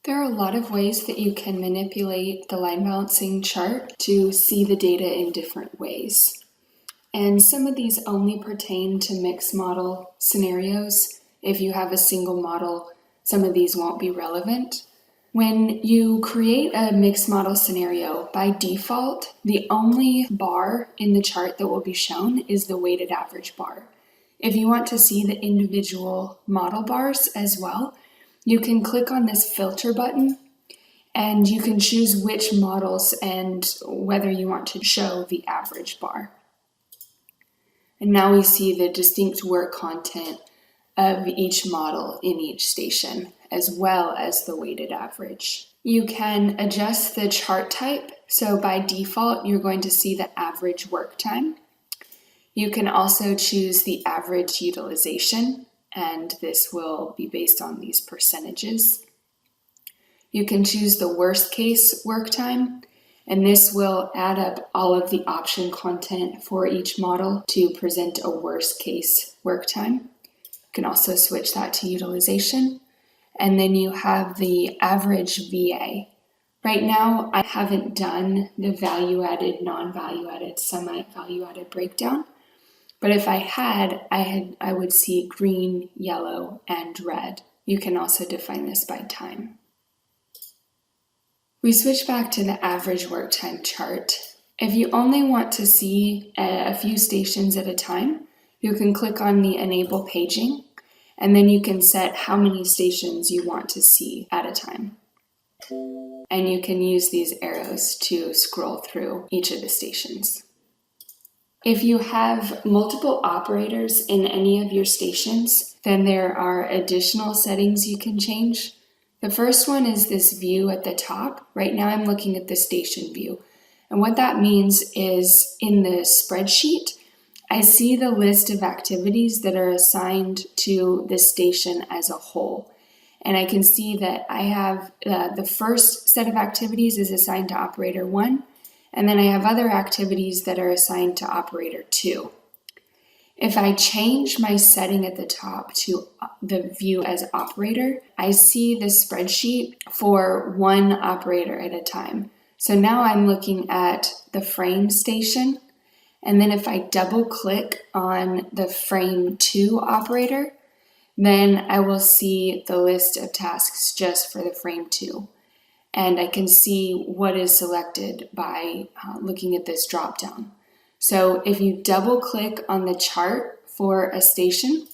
There are a lot of ways that you can manipulate the line balancing chart to see the data in different ways. And some of these only pertain to mixed model scenarios. If you have a single model, some of these won't be relevant. When you create a mixed model scenario, by default, the only bar in the chart that will be shown is the weighted average bar. If you want to see the individual model bars as well, you can click on this filter button and you can choose which models and whether you want to show the average bar. And now we see the distinct work content of each model in each station, as well as the weighted average. You can adjust the chart type. So by default, you're going to see the average work time. You can also choose the average utilization, and this will be based on these percentages. You can choose the worst case work time, and this will add up all of the option content for each model to present a worst case work time. You can also switch that to utilization. And then you have the average VA. Right now, I haven't done the value-added, non-value-added, semi-value-added breakdown. But if I had, I would see green, yellow, and red. You can also define this by time. We switch back to the average work time chart. If you only want to see a few stations at a time, you can click on the Enable Paging, and then you can set how many stations you want to see at a time. And you can use these arrows to scroll through each of the stations. If you have multiple operators in any of your stations, then there are additional settings you can change. The first one is this view at the top. Right now I'm looking at the station view. And what that means is in the spreadsheet, I see the list of activities that are assigned to the station as a whole. And I can see that I have the first set of activities is assigned to operator 1, and then I have other activities that are assigned to operator 2. If I change my setting at the top to the view as operator, I see the spreadsheet for one operator at a time. So now I'm looking at the frame station. And then if I double click on the frame 2 operator, then I will see the list of tasks just for the frame 2. And I can see what is selected by looking at this drop down. So if you double click on the chart for a station,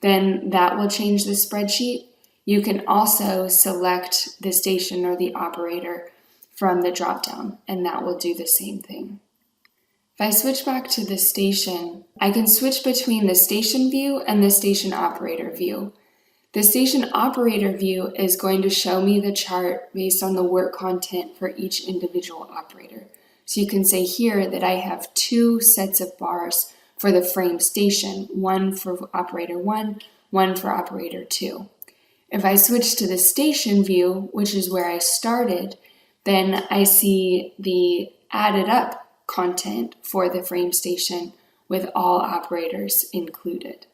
then that will change the spreadsheet. You can also select the station or the operator from the drop down, and that will do the same thing. If I switch back to the station, I can switch between the station view and the station operator view. The station operator view is going to show me the chart based on the work content for each individual operator. So you can say here that I have 2 sets of bars for the frame station, one for operator 1, one for operator 2. If I switch to the station view, which is where I started, then I see the added up content for the frame station with all operators included.